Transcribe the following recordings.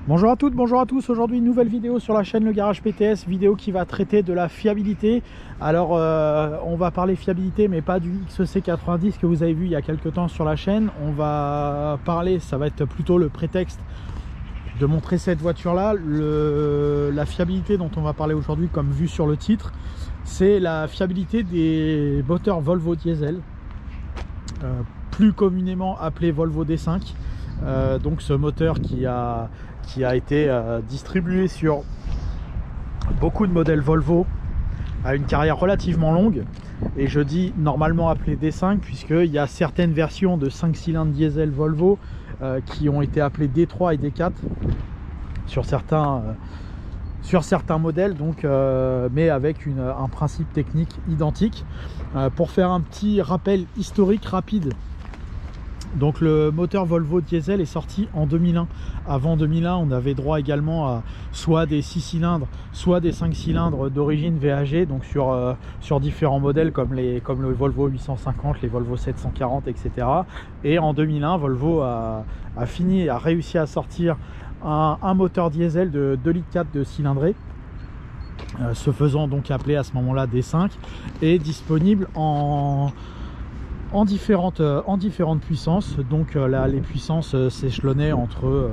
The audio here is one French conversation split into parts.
Bonjour à toutes, bonjour à tous. Aujourd'hui une nouvelle vidéo sur la chaîne Le Garage PTS, vidéo qui va traiter de la fiabilité. Alors on va parler fiabilité mais pas du XC90 que vous avez vu il y a quelques temps sur la chaîne. On va parler, ça va être plutôt le prétexte de montrer cette voiture là. La fiabilité dont on va parler aujourd'hui, comme vu sur le titre, c'est la fiabilité des moteurs Volvo diesel, plus communément appelé Volvo D5. Donc ce moteur qui a été distribué sur beaucoup de modèles Volvo, a une carrière relativement longue, et je dis normalement appelé D5 puisqu'il y a certaines versions de 5 cylindres diesel Volvo qui ont été appelées D3 et D4 sur certains modèles, donc, mais avec un principe technique identique. Pour faire un petit rappel historique rapide, donc le moteur Volvo diesel est sorti en 2001. Avant 2001, on avait droit également à soit des 6 cylindres, soit des 5 cylindres d'origine VAG, donc sur différents modèles comme le Volvo 850, les Volvo 740, etc. Et en 2001, Volvo a réussi à sortir un moteur diesel de 2,4 litres de cylindrée, se faisant donc appeler à ce moment-là D5, et disponible en différentes puissances. Donc là, les puissances s'échelonnaient entre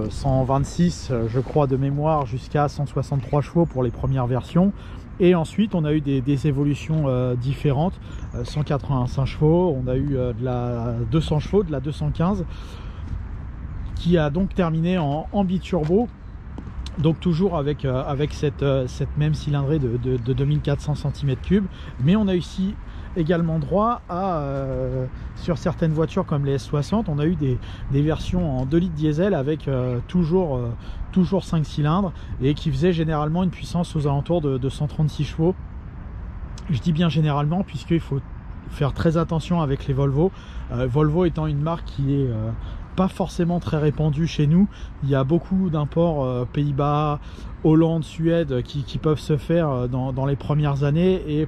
126 je crois de mémoire jusqu'à 163 chevaux pour les premières versions, et ensuite on a eu des évolutions différentes. 185 chevaux, on a eu de la 200 chevaux, de la 215, qui a donc terminé en biturbo, donc toujours avec cette même cylindrée de 2400 cm3. Mais on a aussi également droit à, sur certaines voitures comme les S60, on a eu des versions en 2 litres diesel avec toujours 5 cylindres, et qui faisaient généralement une puissance aux alentours de 136 chevaux. Je dis bien généralement puisqu'il faut faire très attention avec les Volvo. Volvo étant une marque qui est pas forcément très répandue chez nous. Il y a beaucoup d'imports Pays-Bas, Hollande, Suède qui peuvent se faire dans les premières années, et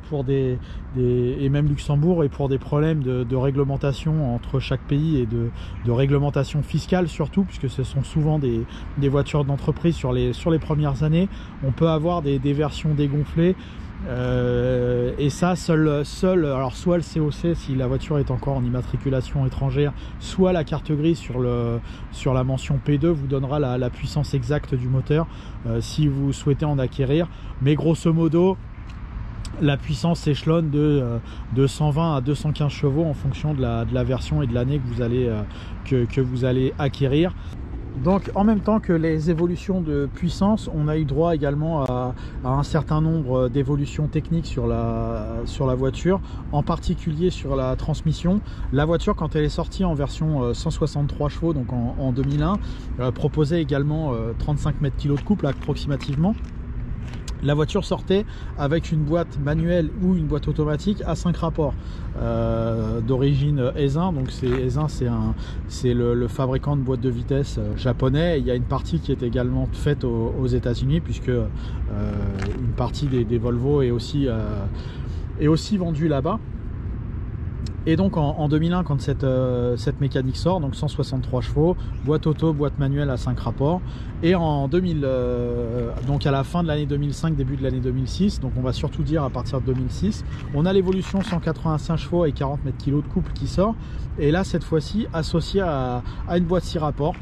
et même Luxembourg, et pour des problèmes de réglementation entre chaque pays, et de réglementation fiscale surtout, puisque ce sont souvent des voitures d'entreprise sur les premières années. On peut avoir des versions dégonflées. Et ça, seul alors soit le COC si la voiture est encore en immatriculation étrangère, soit la carte grise sur la mention P2 vous donnera la puissance exacte du moteur, si vous souhaitez en acquérir. Mais grosso modo, la puissance s'échelonne de 120 à 215 chevaux en fonction de la version et de l'année que vous allez acquérir. Donc en même temps que les évolutions de puissance, on a eu droit également à un certain nombre d'évolutions techniques sur la voiture, en particulier sur la transmission. La voiture, quand elle est sortie en version 163 chevaux, donc en 2001, proposait également 35 mètres kg de couple approximativement. La voiture sortait avec une boîte manuelle ou une boîte automatique à 5 rapports, d'origine Aisin. Donc Aisin, c'est le fabricant de boîtes de vitesse japonais. Il y a une partie qui est également faite aux États-Unis, puisque une partie des Volvo est aussi vendue là-bas. Et donc en 2001, quand cette mécanique sort, donc 163 chevaux, boîte auto, boîte manuelle à 5 rapports, et en 2000, donc à la fin de l'année 2005, début de l'année 2006, donc on va surtout dire à partir de 2006, on a l'évolution 185 chevaux et 40 mètres kg de couple qui sort, et là cette fois-ci associée à une boîte 6 rapports.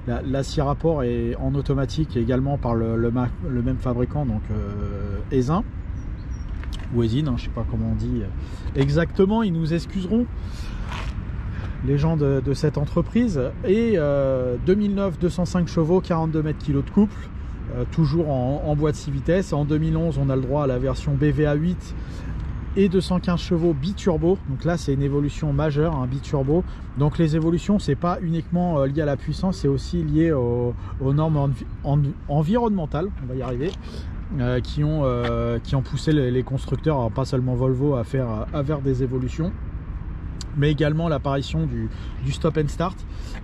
La 6 rapports est en automatique également par le même fabricant, donc Aisin. Ou Aisin, hein, je sais pas comment on dit exactement, ils nous excuseront, les gens de cette entreprise. Et 2009, 205 chevaux, 42 mètres kg de couple, toujours en boîte 6 vitesses. En 2011, on a le droit à la version BVA 8 et 215 chevaux biturbo. Donc là, c'est une évolution majeure, un biturbo. Donc les évolutions, c'est pas uniquement lié à la puissance, c'est aussi lié aux normes environnementales, on va y arriver. Qui ont poussé les constructeurs, alors pas seulement Volvo, à faire des évolutions, mais également l'apparition du stop and start.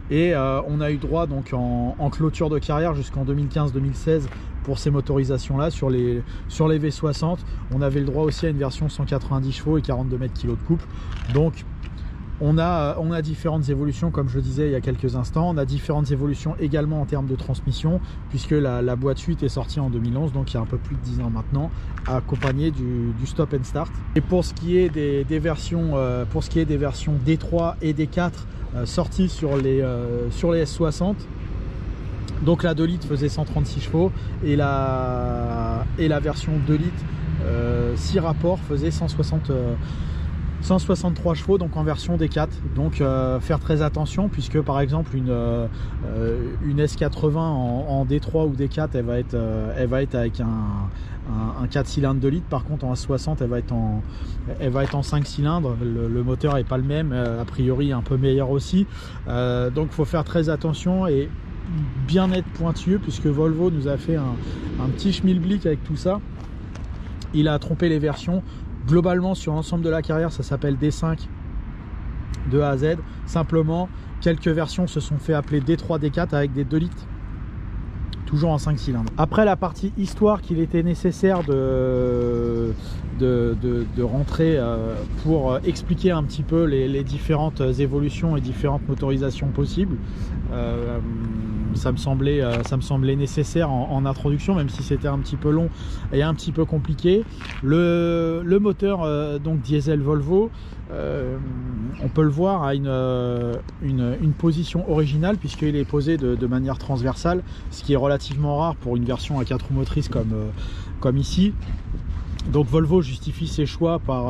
Et on a eu droit donc en clôture de carrière jusqu'en 2015-2016 pour ces motorisations là. Sur les V60, on avait le droit aussi à une version 190 chevaux et 42 mètres kg de couple. Donc On a différentes évolutions, comme je le disais il y a quelques instants. On a différentes évolutions également en termes de transmission, puisque la boîte 8 est sortie en 2011, donc il y a un peu plus de 10 ans maintenant, accompagnée du stop and start. Et pour ce qui est des versions D3 et D4 sorties sur les S60, donc la 2 litres faisait 136 chevaux et la version 2 litres 6 rapports faisait 163 chevaux, donc en version D4. Donc faire très attention, puisque par exemple une S80 en D3 ou D4 elle va être avec un 4 cylindres 2 litres. Par contre en S60 elle va être en 5 cylindres. Le moteur n'est pas le même, a priori un peu meilleur aussi, donc il faut faire très attention et bien être pointilleux, puisque Volvo nous a fait un petit schmilblick avec tout ça. Il a trompé les versions. Globalement, sur l'ensemble de la carrière, ça s'appelle D5 de A à Z. Simplement, quelques versions se sont fait appeler D3, D4 avec des 2 litres, toujours en 5 cylindres. Après la partie histoire qu'il était nécessaire de rentrer pour expliquer un petit peu les différentes évolutions et différentes motorisations possibles, ça me semblait nécessaire en introduction, même si c'était un petit peu long et un petit peu compliqué. Le moteur donc diesel Volvo, on peut le voir, à une position originale, puisqu'il est posé de manière transversale, ce qui est relativement rare pour une version à 4 roues motrices comme ici. Donc Volvo justifie ses choix par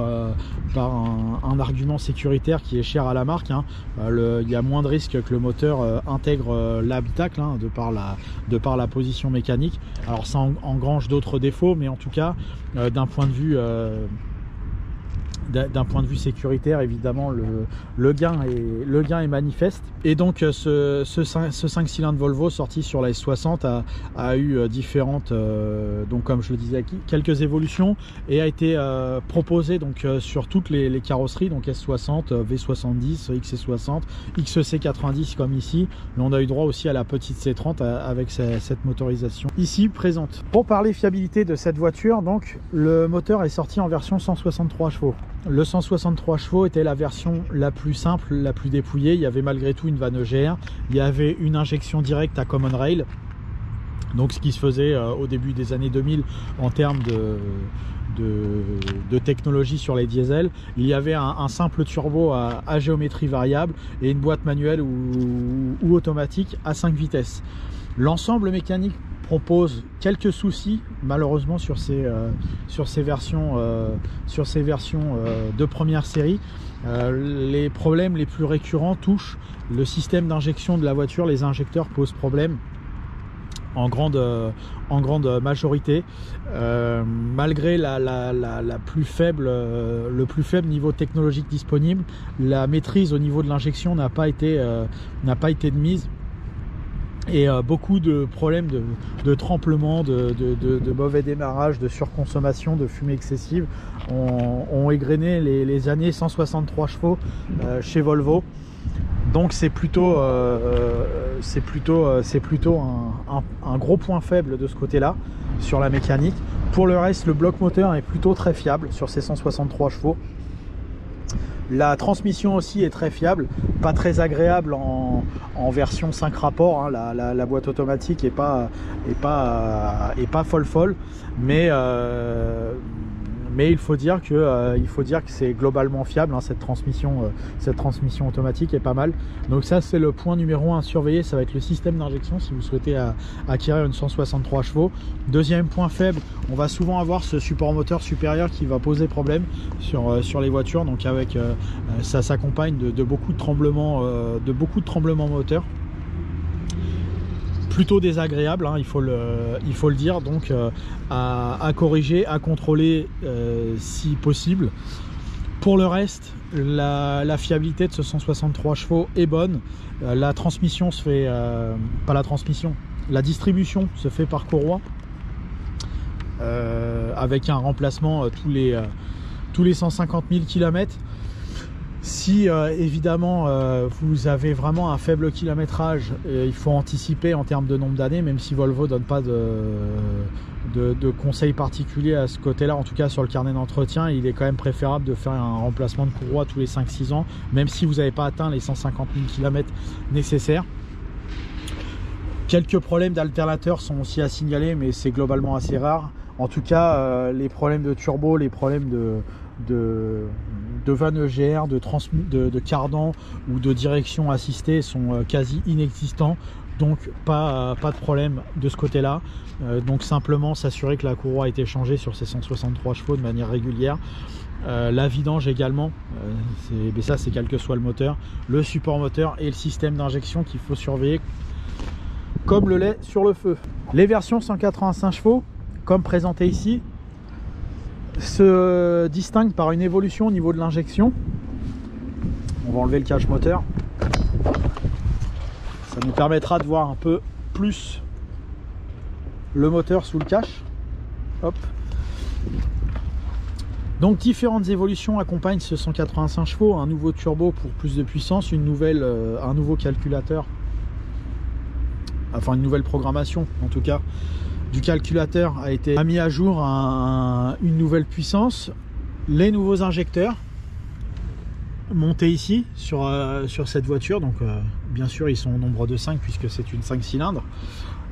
un argument sécuritaire qui est cher à la marque, hein. Il y a moins de risques que le moteur intègre l'habitacle, hein, de par la position mécanique. Alors ça engrange d'autres défauts, mais en tout cas d'un point de vue sécuritaire, évidemment le gain est manifeste. Et donc ce 5 cylindres Volvo sorti sur la S60 a eu différentes, donc comme je le disais, quelques évolutions, et a été proposé donc sur toutes les carrosseries, donc S60, V70, XC60, XC90 comme ici, mais on a eu droit aussi à la petite C30 avec cette motorisation ici présente. Pour parler fiabilité de cette voiture, donc le moteur est sorti en version 163 chevaux. Le 163 chevaux était la version la plus simple, la plus dépouillée. Il y avait malgré tout une vanne EGR, il y avait une injection directe à Common Rail, donc ce qui se faisait au début des années 2000 en termes de technologie sur les diesels. Il y avait un simple turbo à géométrie variable et une boîte manuelle ou automatique à 5 vitesses. L'ensemble mécanique propose quelques soucis malheureusement sur ces versions de première série. Les problèmes les plus récurrents touchent le système d'injection de la voiture. Les injecteurs posent problème en grande majorité, malgré le plus faible niveau technologique disponible. La maîtrise au niveau de l'injection n'a pas été de mise. Et beaucoup de problèmes de tremplement, de mauvais démarrage, de surconsommation, de fumée excessive ont égrené les années 163 chevaux chez Volvo. Donc c'est plutôt un gros point faible de ce côté-là sur la mécanique. Pour le reste, le bloc moteur est plutôt très fiable sur ces 163 chevaux. La transmission aussi est très fiable, pas très agréable en version 5 rapports, hein. La boîte automatique est pas folle, mais il faut dire que c'est globalement fiable, hein. Cette transmission automatique est pas mal. Donc ça, c'est le point numéro 1 à surveiller, ça va être le système d'injection si vous souhaitez acquérir une 163 chevaux. Deuxième point faible, on va souvent avoir ce support moteur supérieur qui va poser problème sur les voitures, donc ça s'accompagne de beaucoup de tremblements moteurs. Plutôt désagréable, hein, il faut le dire, donc à corriger, à contrôler si possible. Pour le reste, la fiabilité de ce 163 chevaux est bonne. La transmission se fait, la distribution se fait par courroie, avec un remplacement tous les 150 000 km. Si évidemment vous avez vraiment un faible kilométrage, il faut anticiper en termes de nombre d'années, même si Volvo ne donne pas de conseils particuliers à ce côté-là, en tout cas sur le carnet d'entretien, il est quand même préférable de faire un remplacement de courroie tous les 5-6 ans, même si vous n'avez pas atteint les 150 000 km nécessaires. Quelques problèmes d'alternateur sont aussi à signaler, mais c'est globalement assez rare. En tout cas, les problèmes de turbo, les problèmes de vanne EGR, de cardan ou de direction assistée sont quasi inexistants. Donc pas de problème de ce côté-là. Donc simplement s'assurer que la courroie a été changée sur ces 163 chevaux de manière régulière. La vidange également, mais ça c'est quel que soit le moteur, le support moteur et le système d'injection qu'il faut surveiller comme le lait sur le feu. Les versions 185 chevaux, comme présenté ici, se distinguent par une évolution au niveau de l'injection. On va enlever le cache moteur. Ça nous permettra de voir un peu plus le moteur sous le cache. Hop. Donc différentes évolutions accompagnent ce 185 chevaux, un nouveau turbo pour plus de puissance, un nouveau calculateur, enfin une nouvelle programmation en tout cas du calculateur a été mis à jour une nouvelle puissance, les nouveaux injecteurs montés ici sur cette voiture, donc bien sûr ils sont au nombre de 5 puisque c'est une 5 cylindres.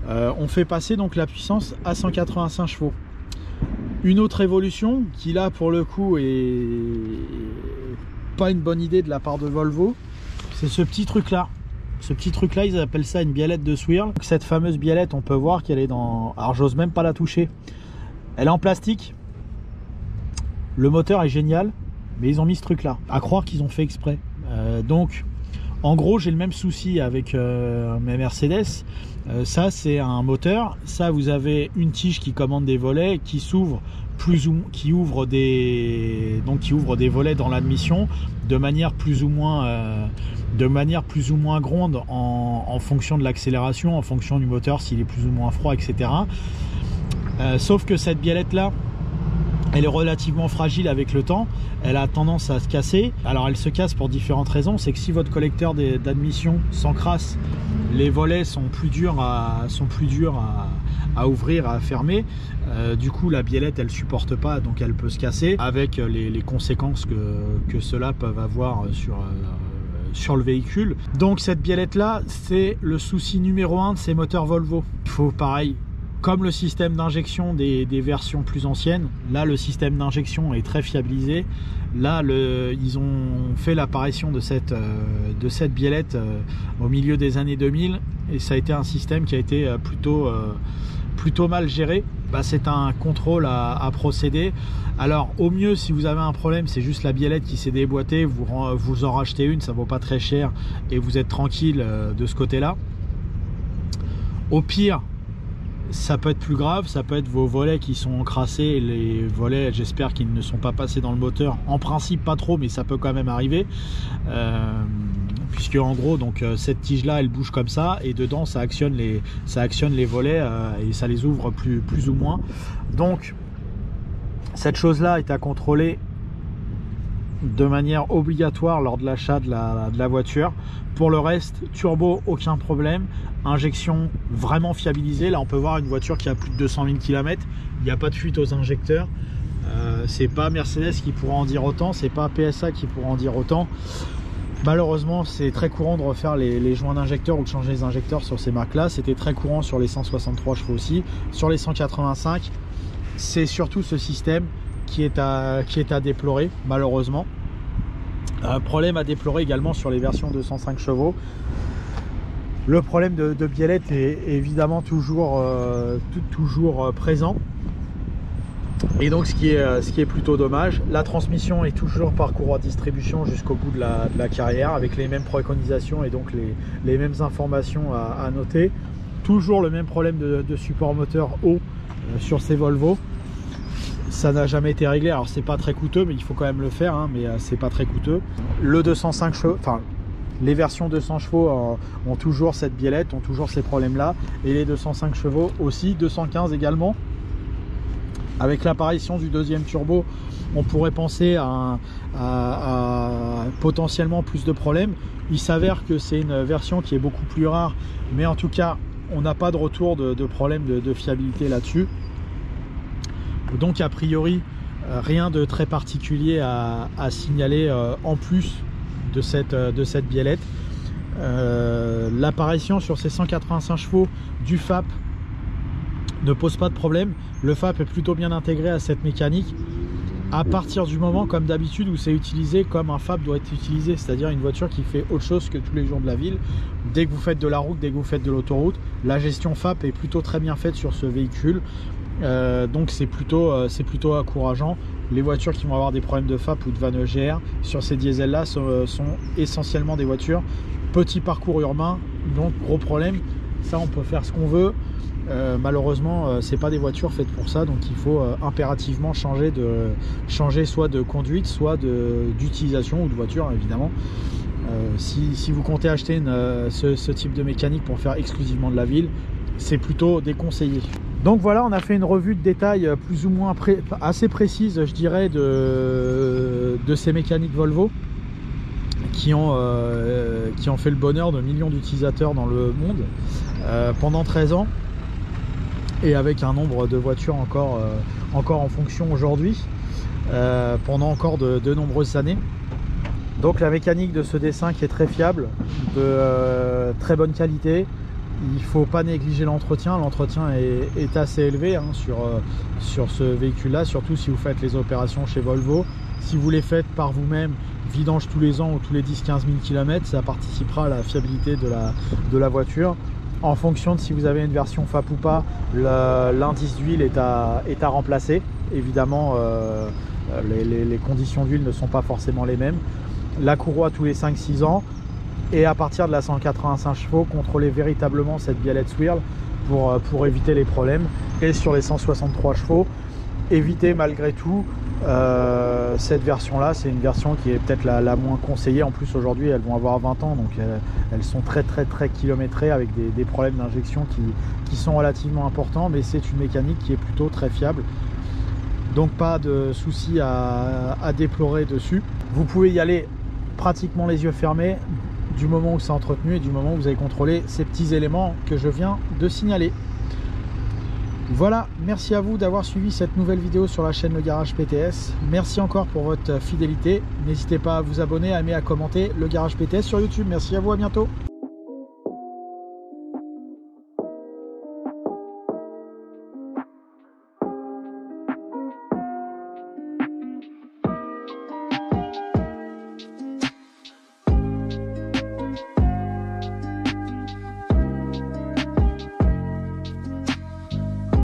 On fait passer donc la puissance à 185 chevaux. Une autre évolution qui là pour le coup est pas une bonne idée de la part de Volvo, c'est ce petit truc là. Ce petit truc là, ils appellent ça une biellette de swirl. Cette fameuse biellette, on peut voir qu'elle est dans... Alors j'ose même pas la toucher. Elle est en plastique. Le moteur est génial, mais ils ont mis ce truc là. À croire qu'ils ont fait exprès. Donc en gros j'ai le même souci avec mes Mercedes. Ça c'est un moteur. Ça vous avez une tige qui commande des volets qui s'ouvre qui ouvre des volets dans l'admission de manière plus ou moins gronde en fonction de l'accélération, en fonction du moteur s'il est plus ou moins froid, etc. Sauf que cette biellette là, elle est relativement fragile avec le temps, elle a tendance à se casser. Alors elle se casse pour différentes raisons. C'est que si votre collecteur d'admission s'encrasse, les volets sont plus durs à ouvrir, à fermer. Du coup la biellette elle supporte pas, donc elle peut se casser avec les conséquences que cela peuvent avoir sur le véhicule. Donc cette biellette là, c'est le souci numéro 1 de ces moteurs Volvo. Il faut pareil, comme le système d'injection des versions plus anciennes, là le système d'injection est très fiabilisé. Là ils ont fait l'apparition de cette biellette au milieu des années 2000 et ça a été un système qui a été plutôt mal géré. C'est un contrôle à procéder. Alors au mieux, si vous avez un problème, c'est juste la biellette qui s'est déboîtée, vous en rachetez une, ça vaut pas très cher et vous êtes tranquille de ce côté là. Au pire, ça peut être plus grave, ça peut être vos volets qui sont encrassés. Les volets, j'espère qu'ils ne sont pas passés dans le moteur, en principe pas trop, mais ça peut quand même arriver, puisque en gros donc cette tige là elle bouge comme ça et dedans ça actionne les volets et ça les ouvre plus ou moins. Donc cette chose là est à contrôler de manière obligatoire lors de l'achat de la voiture. Pour le reste, turbo, aucun problème. Injection vraiment fiabilisée. Là on peut voir une voiture qui a plus de 200 000 km, il n'y a pas de fuite aux injecteurs. C'est pas Mercedes qui pourra en dire autant, c'est pas PSA qui pourra en dire autant. Malheureusement c'est très courant de refaire les joints d'injecteurs ou de changer les injecteurs sur ces marques là. C'était très courant sur les 163 chevaux aussi. Sur les 185, c'est surtout ce système qui est à déplorer malheureusement. Problème à déplorer également sur les versions 205 chevaux. Le problème de biellette est évidemment toujours présent. Et donc ce qui est plutôt dommage, la transmission est toujours par courroie de distribution jusqu'au bout de la carrière avec les mêmes préconisations et donc les mêmes informations à noter. Toujours le même problème de support moteur haut sur ces Volvo. Ça n'a jamais été réglé, alors c'est pas très coûteux mais il faut quand même le faire, hein, mais c'est pas très coûteux. Le 205 chevaux, enfin les versions 200 chevaux ont toujours cette biellette, ont toujours ces problèmes là, et les 205 chevaux aussi, 215 également. Avec l'apparition du deuxième turbo, on pourrait penser à potentiellement plus de problèmes. Il s'avère que c'est une version qui est beaucoup plus rare, mais en tout cas, on n'a pas de retour de problème de fiabilité là-dessus. Donc a priori, rien de très particulier à signaler en plus de cette biellette. L'apparition sur ces 185 chevaux du FAP ne pose pas de problème. Le FAP est plutôt bien intégré à cette mécanique à partir du moment, comme d'habitude, où c'est utilisé comme un FAP doit être utilisé, c'est-à-dire une voiture qui fait autre chose que tous les jours de la ville. Dès que vous faites de la route, dès que vous faites de l'autoroute, la gestion FAP est plutôt très bien faite sur ce véhicule. Donc c'est plutôt encourageant. Les voitures qui vont avoir des problèmes de FAP ou de vanne EGR sur ces diesels là sont essentiellement des voitures petit parcours urbain, donc gros problème. Ça, on peut faire ce qu'on veut. Malheureusement, c'est pas des voitures faites pour ça, donc il faut impérativement changer soit de conduite, soit d'utilisation ou de voiture, évidemment. Si vous comptez acheter ce type de mécanique pour faire exclusivement de la ville, c'est plutôt déconseillé. Donc voilà, on a fait une revue de détail plus ou moins assez précise, je dirais, de ces mécaniques Volvo qui ont fait le bonheur de millions d'utilisateurs dans le monde pendant 13 ans, et avec un nombre de voitures encore en fonction aujourd'hui pendant encore de nombreuses années. Donc la mécanique de ce D5 est très fiable, de très bonne qualité. Il ne faut pas négliger l'entretien. L'entretien est assez élevé sur ce véhicule-là, surtout si vous faites les opérations chez Volvo. Si vous les faites par vous-même, vidange tous les ans ou tous les 10-15 000 km, ça participera à la fiabilité de la voiture. En fonction de si vous avez une version FAP ou pas, l'indice d'huile est à remplacer. Évidemment, les conditions d'huile ne sont pas forcément les mêmes. La courroie tous les 5-6 ans. Et à partir de la 185 chevaux, contrôler véritablement cette biellette swirl pour éviter les problèmes. Et sur les 163 chevaux, éviter malgré tout cette version là. C'est une version qui est peut-être la moins conseillée. En plus aujourd'hui elles vont avoir 20 ans, donc elles sont très kilométrées, avec des problèmes d'injection qui sont relativement importants, mais c'est une mécanique qui est plutôt très fiable, donc pas de soucis à déplorer dessus. Vous pouvez y aller pratiquement les yeux fermés du moment où c'est entretenu et du moment où vous avez contrôlé ces petits éléments que je viens de signaler. Voilà, merci à vous d'avoir suivi cette nouvelle vidéo sur la chaîne Le Garage PTS. Merci encore pour votre fidélité. N'hésitez pas à vous abonner, à aimer, à commenter Le Garage PTS sur YouTube. Merci à vous, à bientôt.